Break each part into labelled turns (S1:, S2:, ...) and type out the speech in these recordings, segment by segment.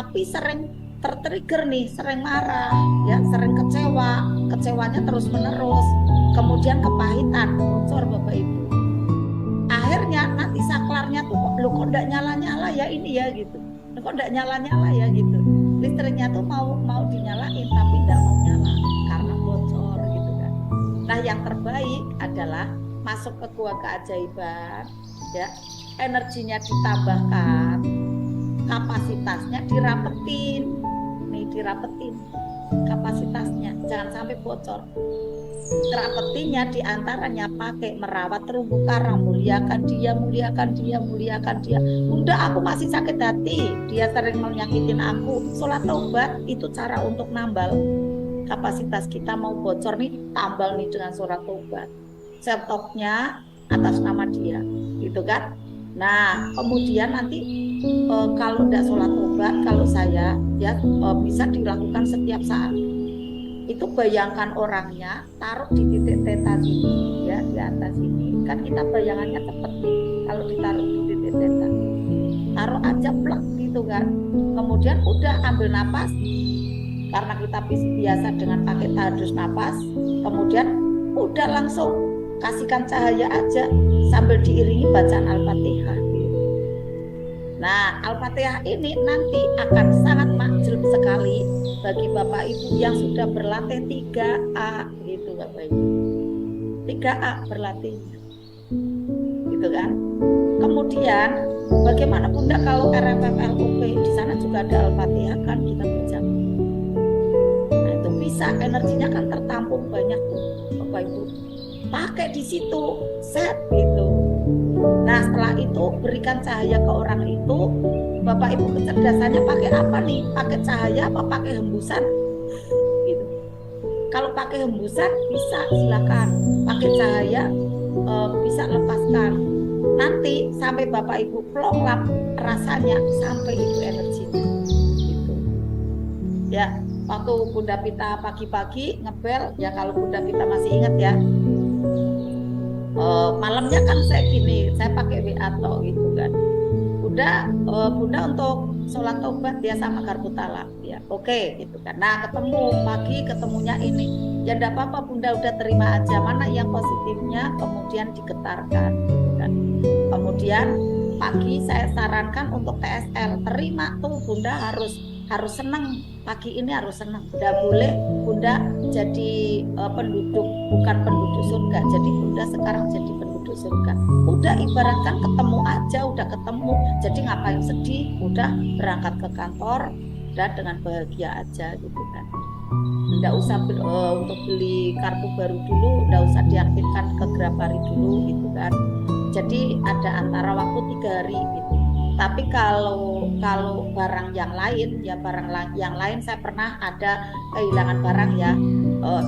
S1: tapi sering tertrigger nih, sering marah, ya, sering kecewa, kecewanya terus menerus, kemudian kepahitan, bocor Bapak Ibu. Akhirnya nanti saklarnya tuh, lu kok enggak nyala-nyala ya ini ya gitu, lu kok enggak nyala-nyala ya gitu, listriknya tuh mau dinyalain tapi enggak mau nyala karena bocor gitu kan. Nah yang terbaik adalah masuk ke gua keajaiban, ya, energinya ditambahkan, kapasitasnya dirapetin kapasitasnya, jangan sampai bocor. Terapetinnya diantaranya pakai merawat terumbu karang, muliakan dia. Bunda, aku masih sakit hati, dia sering menyakitin aku, sholat taubat itu cara untuk nambal kapasitas kita. Mau bocor nih, tambal nih dengan sholat taubat, setoknya atas nama dia gitu kan. Nah kemudian nanti kalau tidak sholat taubat, kalau saya ya bisa dilakukan setiap saat. Itu bayangkan orangnya, taruh di titik theta sini, ya, di atas sini. Kan kita bayangannya cepet nih, kalau ditaruh di titik theta. Taruh aja plek gitu kan. Kemudian udah ambil napas, karena kita biasa dengan pakai tahdus napas. Kemudian udah langsung kasihkan cahaya aja sambil diiringi bacaan Al-Fatihah. Nah, Al-Fatihah ini nanti akan sangat makjub sekali bagi Bapak Ibu yang sudah berlatih 3A gitu Bapak Ibu. 3A berlatihnya. Gitu kan. Kemudian bagaimana Bunda kalau RFFLUP di sana juga ada Al-Fatihah kan kita baca. Nah, itu bisa, energinya kan tertampung banyak tuh Bapak Ibu. Pakai di situ, set gitu. Nah setelah itu berikan cahaya ke orang itu. Bapak Ibu kecerdasannya pakai apa nih? Pakai cahaya apa pakai hembusan? Gitu. Kalau pakai hembusan bisa, silakan. Pakai cahaya bisa lepaskan. Nanti sampai Bapak Ibu plonglap rasanya sampai itu energinya. Gitu. Ya, waktu Bunda Pita pagi-pagi ngebel, ya kalau Bunda Pita masih ingat ya. Malamnya kan saya gini, saya pakai WA toh gitu kan. Bunda untuk sholat taubat dia sama kartu talak ya, oke gitu kan. Nah ketemu pagi, ketemunya ini ya enggak apa-apa Bunda, udah terima aja, mana yang positifnya kemudian digetarkan gitu kan. Kemudian pagi saya sarankan untuk TSL, terima tuh Bunda, harus senang, pagi ini harus senang. Tidak boleh Bunda jadi penduduk, bukan penduduk surga. Jadi Bunda sekarang jadi penduduk surga. Udah ibaratkan ketemu aja, udah ketemu. Jadi ngapain sedih? Udah berangkat ke kantor, udah dengan bahagia aja gitu kan. Tidak usah untuk beli kartu baru dulu, tidak usah diaktifkan ke Grabari dulu gitu kan. Jadi ada antara waktu 3 hari gitu. Tapi kalau barang yang lain ya, yang lain saya pernah ada kehilangan barang ya,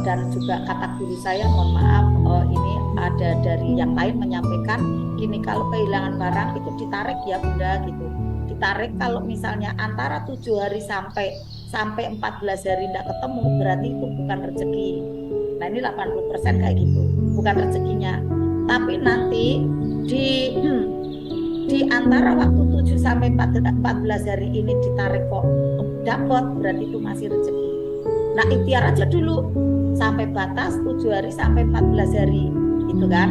S1: dan juga kata guru saya, mohon maaf, ini ada dari yang lain menyampaikan gini, kalau kehilangan barang itu ditarik ya Bunda gitu. Ditarik kalau misalnya antara 7 hari sampai 14 hari tidak ketemu, berarti itu bukan rezeki. Nah ini 80% kayak gitu, bukan rezekinya. Tapi nanti di antara waktu 7 sampai 14 hari ini ditarik kok dapat, berarti itu masih rezeki. Nah ikhtiar aja dulu sampai batas 7 hari sampai 14 hari gitu kan.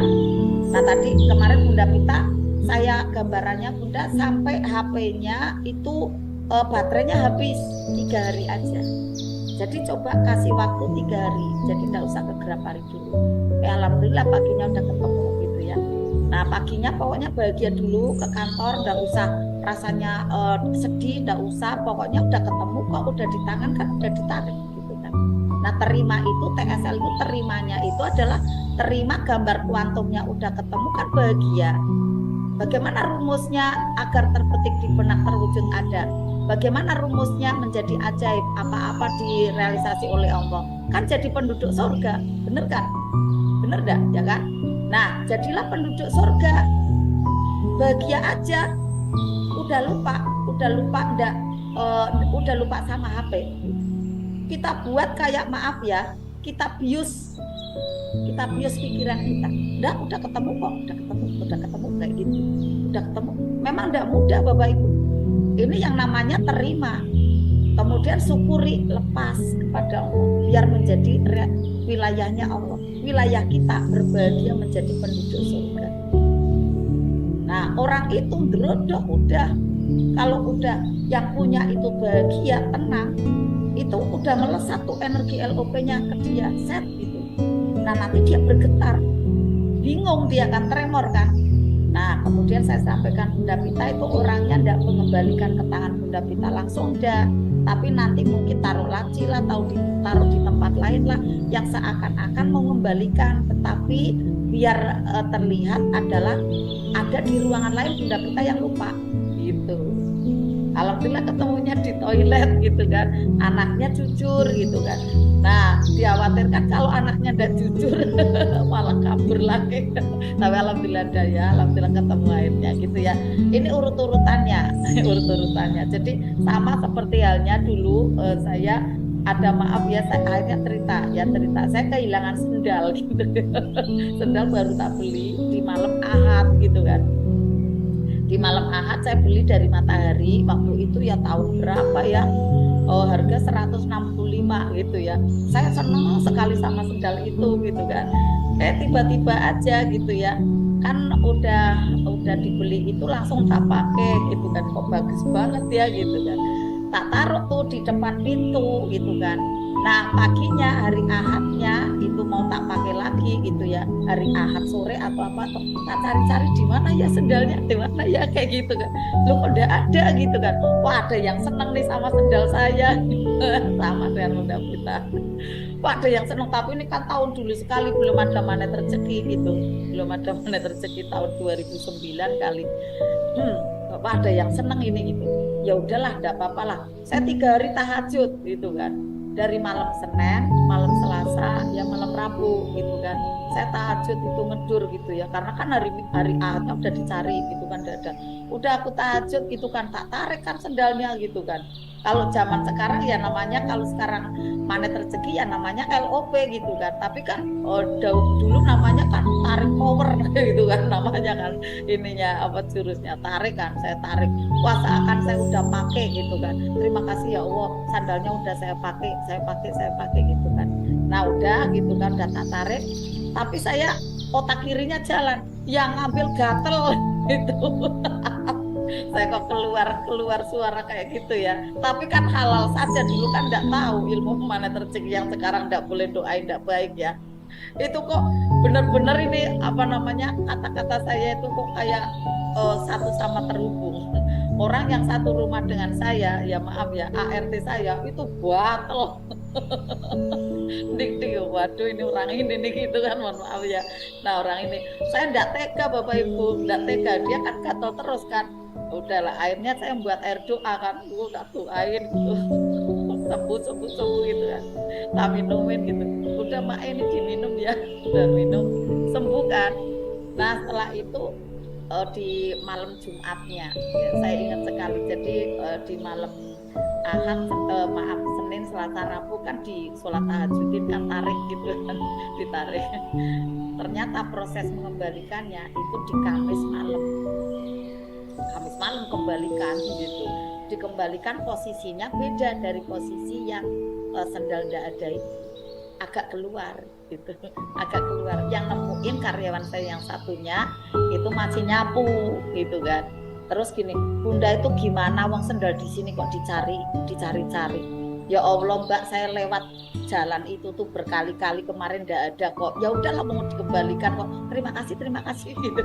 S1: Nah tadi kemarin Bunda Pita, saya gambarannya Bunda sampai HP-nya itu baterainya habis 3 hari aja. Jadi coba kasih waktu 3 hari, jadi tidak usah ke Grabari dulu. Alhamdulillah paginya udah ketemu gitu ya. Nah paginya pokoknya bahagia dulu, ke kantor nggak usah rasanya sedih, nggak usah, pokoknya udah ketemu kok, udah di tangan kan, udah ditarik gitu kan. Nah terima itu, TSL itu terimanya itu adalah terima gambar kuantumnya udah ketemu kan, bahagia. Bagaimana rumusnya agar terpetik di benak terwujud ada? Bagaimana rumusnya menjadi ajaib, apa-apa direalisasi oleh Allah? Kan jadi penduduk surga, bener kan? Bener dah, ya kan? Nah, jadilah penduduk surga. Bahagia aja. Udah lupa sama HP. Kita buat kayak, maaf ya, kita bius pikiran kita. Udah ketemu kok, udah ketemu kayak gitu. Udah ketemu. Memang enggak mudah Bapak Ibu. Ini yang namanya terima. Kemudian syukuri, lepas kepada Allah, biar menjadi wilayahnya Allah, wilayah kita, berbahagia menjadi penduduk surga. Nah, orang itu ngerodok udah, kalau udah yang punya itu bahagia, tenang, itu udah melesat tuh energi LOP-nya ke dia, set gitu. Nah, nanti dia bergetar, bingung, dia akan tremor kan. Nah, kemudian saya sampaikan Bunda Pita itu orangnya tidak mengembalikan ke tangan Bunda Pita langsung, enggak, tapi nanti mungkin taruh laci lah atau ditaruh di tempat lain lah yang seakan-akan mengembalikan, tetapi biar terlihat adalah ada di ruangan lain Bunda Pita yang lupa gitu. Alhamdulillah ketemunya di toilet gitu kan, anaknya jujur gitu kan. Nah, dikhawatirkan kalau anaknya tidak jujur malah kabur lagi. Tapi alhamdulillah ada ya, alhamdulillah ketemu akhirnya gitu ya. Ini urut-urutannya, urut-urutannya. Jadi sama seperti halnya dulu saya ada, maaf ya, saya akhirnya cerita saya kehilangan sendal gitu. Sendal baru tak beli di malam Ahad gitu kan. Di malam Ahad saya beli dari Matahari, waktu itu ya tahun berapa ya, harga 165 gitu ya. Saya senang sekali sama sendal itu gitu kan. Tiba-tiba aja gitu ya, kan udah dibeli itu langsung tak pakai gitu kan, kok bagus banget ya gitu kan. Tak taruh tuh di depan pintu gitu kan. Nah, paginya hari Ahadnya itu mau tak pakai lagi gitu ya, hari Ahad sore atau apa tuh, tak cari-cari di mana ya sendalnya, di mana ya, kayak gitu kan. Loh, kok udah ada gitu kan. Wah, ada yang seneng nih sama sendal saya. Sama dengan Bunda Pita. Wah, ada yang seneng, tapi ini kan tahun dulu sekali, belum ada Manet Rezeki gitu. Belum ada Manet Rezeki tahun 2009 kali. Wah, ada yang seneng ini gitu. Ya udahlah, enggak apa-apa lah. Saya 3 hari tahajud gitu kan. Dari malam Senin, malam Selasa, ya malam Rabu gitu kan. Saya tahajud itu ngedur gitu ya, karena kan hari Ahad udah dicari gitu kan, udah aku tahajud gitu kan, tak tarik kan sendalnya gitu kan. Kalau zaman sekarang ya namanya, kalau sekarang Manet Rezeki ya namanya LOP gitu kan, tapi kan dulu namanya kan tarik power gitu kan, namanya kan ininya apa, jurusnya tarik kan. Saya tarik, wah seakan saya udah pakai gitu kan. Terima kasih ya Allah, sandalnya udah saya pakai gitu kan. Nah udah gitu kan, udah tak tarik, tapi saya otak kirinya jalan, yang ngambil gatel gitu. Saya kok keluar suara kayak gitu ya. Tapi kan halal saja, dulu kan enggak tahu ilmu Manet Rezeki yang sekarang enggak boleh doain enggak baik ya. Itu kok benar-benar ini apa namanya, kata-kata saya itu kok kayak satu sama terhubung. Orang yang satu rumah dengan saya, ya maaf ya, ART saya itu batel. Dik, waduh ini orang ini nih gitu kan, mohon maaf ya. Nah orang ini, saya enggak tega Bapak Ibu, enggak tega, dia kan gatel terus kan. Udahlah, akhirnya saya buat air doa kan, tak doain gitu, sembuh gitu kan, tak minumin gitu. Udah mak ini diminum ya, udah minum, sembuh kan. Nah setelah itu di malam Jumatnya, ya, saya ingat sekali. Jadi di malam Ahad, Senin, Selasa, Rabu kan di sholat tahajudin kan, tarik gitu kan, ditarik. Ternyata proses mengembalikannya itu di Kamis malam kembalikan gitu. Dikembalikan posisinya beda dari posisi yang sendal ndak ada itu, agak keluar gitu, agak keluar. Yang nemuin karyawan saya yang satunya itu masih nyapu gitu kan. Terus gini, Bunda itu gimana, wong sendal di sini kok dicari-cari. Ya Allah Mbak, saya lewat jalan itu tuh berkali-kali kemarin ndak ada kok. Ya udahlah mau dikembalikan kok. Terima kasih gitu.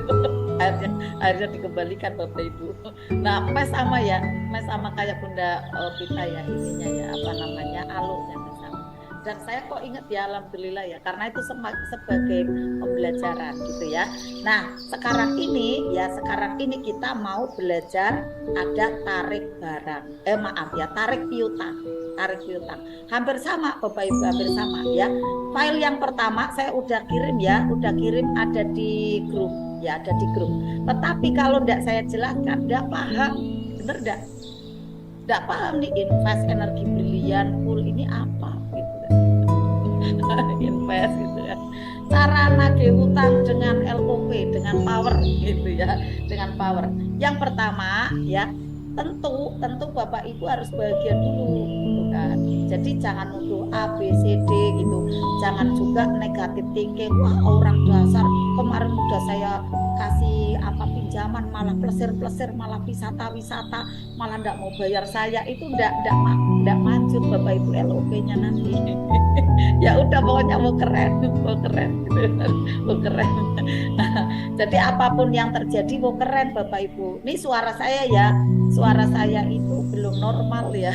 S1: Akhirnya dikembalikan Bapak Ibu. Nah, mes sama kayak Bunda Pita ya, ininya ya, apa namanya, alurnya sama. Dan saya kok ingat ya, alhamdulillah ya, karena itu sebagai pembelajaran gitu ya. Nah, sekarang ini kita mau belajar ada tarik barang. Tarik piutang. Hampir sama Bapak Ibu, hampir sama ya. File yang pertama saya udah kirim ada di grup ya, ada di grup. Tetapi kalau enggak saya jelaskan, enggak paham, bener enggak? Enggak paham nih, invest energi brilian full ini apa gitu kan. Invest gitu kan. Cara nagih hutang dengan LOP, dengan power gitu ya, dengan power. Yang pertama ya, tentu Bapak Ibu harus bahagia dulu gitu kan. Jadi jangan nuduh A B C D gitu, jangan juga negatif thinking, wah orang dasar kemarin udah saya kasih apa pinjaman malah plesir malah wisata malah ndak mau bayar saya, itu ndak manjur Bapak Ibu LOP-nya nanti. Ya udah pokoknya mau keren gitu, mau keren. Jadi apapun yang terjadi mau keren Bapak Ibu. Ini suara saya itu belum normal ya.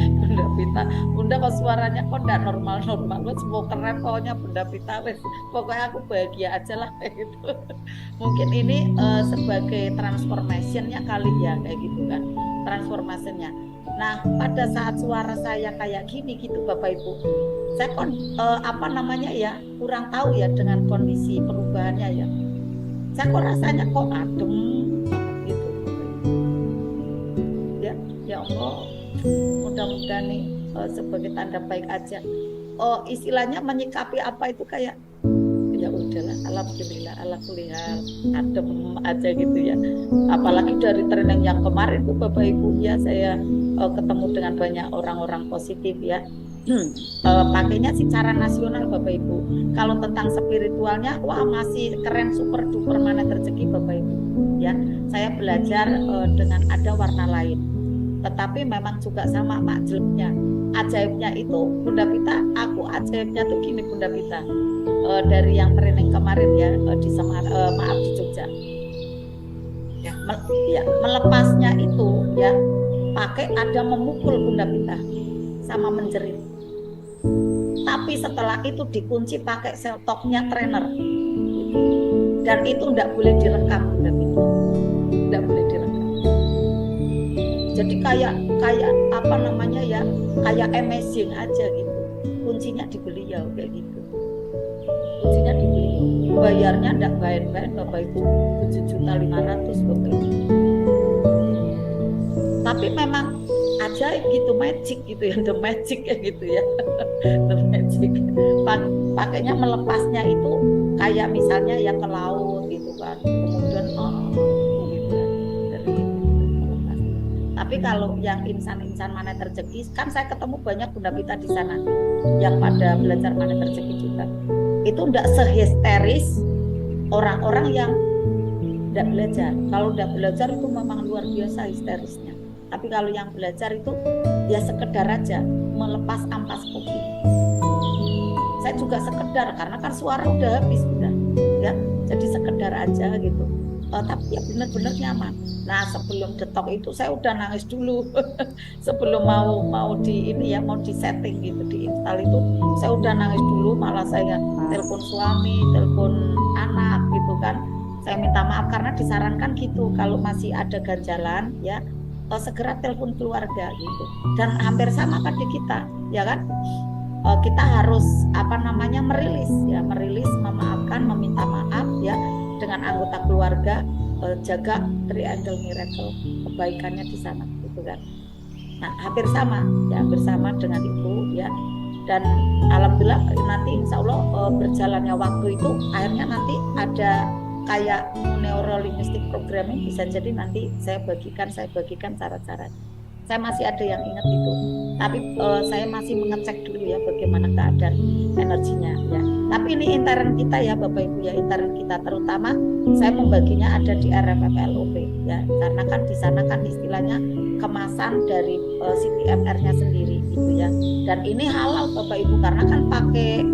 S1: Bunda Pita, Bunda kok suaranya kok enggak normal-normal, mau keren pokoknya Bunda Pita, pokoknya aku bahagia aja lah kayak gitu. Mungkin ini sebagai transformationnya kali ya kayak gitu kan, transformationnya. Nah pada saat suara saya kayak gini gitu Bapak Ibu, saya kurang tahu ya dengan kondisi perubahannya ya. Saya kok rasanya kok adem gitu. Ya Allah, mudah-mudahan nih sebagai tanda baik aja. Istilahnya menyikapi apa itu kayak ya udahlah, alhamdulillah, adem aja gitu ya. Apalagi dari training yang kemarin tuh Bapak Ibu ya, saya ketemu dengan banyak orang-orang positif ya. Pakainya sih cara nasional Bapak Ibu. Kalau tentang spiritualnya, wah masih keren, super duper mana rezeki Bapak Ibu ya. Saya belajar dengan ada warna lain, tetapi memang juga sama makjubnya, ajaibnya itu Bunda Pita. Aku ajaibnya tuh gini Bunda Pita, dari yang training kemarin ya, di Jogja ya, melepasnya itu ya pakai ada memukul Bunda Pita sama menjerit, tapi setelah itu dikunci pakai seltoknya trainer dan itu enggak boleh direkam Bunda Pita, enggak boleh direkam. Jadi kayak apa namanya ya, kayak amazing aja gitu. Kuncinya di beliau kayak gitu. Kuncinya di beliau. Bayarnya enggak bayan-bayan Bapak Ibu, 7.500.000 Bapak Ibu. Tapi memang ajaib gitu, magic gitu ya, the magic kayak gitu ya. The magic. Pakainya melepasnya itu kayak misalnya ya ke laut gitu kan. Kemudian tapi kalau yang insan-insan mana rezeki, kan saya ketemu banyak Bunda Pita di sana yang pada belajar mana rezeki juga. Itu enggak sehisteris orang-orang yang enggak belajar. Kalau enggak belajar itu memang luar biasa histerisnya. Tapi kalau yang belajar itu ya sekedar aja melepas ampas kopi. Saya juga sekedar karena kan suara udah habis udah ya. Jadi sekedar aja gitu. Tapi ya benar-benar nyaman. Nah sebelum detok itu saya udah nangis dulu. Sebelum mau di ini ya, mau di setting gitu, diinstal itu saya udah nangis dulu. Malah saya telepon suami, telepon anak gitu kan. Saya minta maaf karena disarankan gitu kalau masih ada ganjalan ya, segera telepon keluarga gitu. Dan hampir sama kan di kita ya kan, kita harus merilis, memaafkan, meminta maaf ya dengan anggota keluarga, jaga triangle miracle, kebaikannya di sana gitu kan. Nah hampir sama dengan itu ya. Dan alhamdulillah nanti insya Allah berjalannya waktu itu akhirnya nanti ada kayak neurolinguistic programming, bisa jadi nanti saya bagikan cara-cara. Saya masih ada yang ingat itu, tapi saya masih mengecek dulu ya bagaimana keadaan energinya ya. Tapi ini intern kita ya Bapak Ibu ya, intern kita terutama saya membaginya ada di RFFLOP ya, karena kan di sana kan istilahnya kemasan dari CTMR-nya sendiri gitu ya. Dan ini halal Bapak Ibu karena kan pakai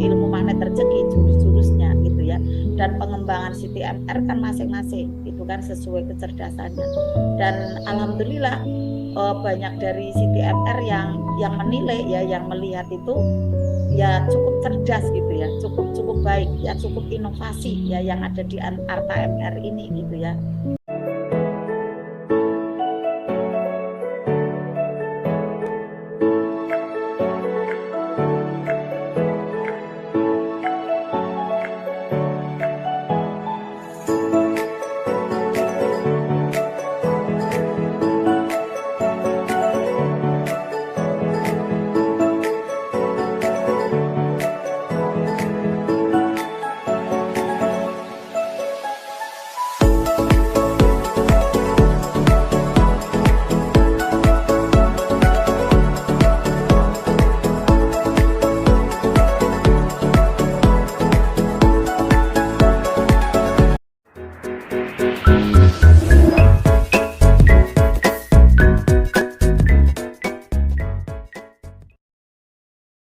S1: ilmu magnet rezeki jurus-jurusnya gitu ya. Dan pengembangan CTMR kan masing-masing itu kan sesuai kecerdasannya. Dan alhamdulillah banyak dari CTMR yang menilai ya, yang melihat itu ya cukup cerdas gitu ya, cukup baik ya, cukup inovasi ya yang ada di Arta MR ini gitu ya.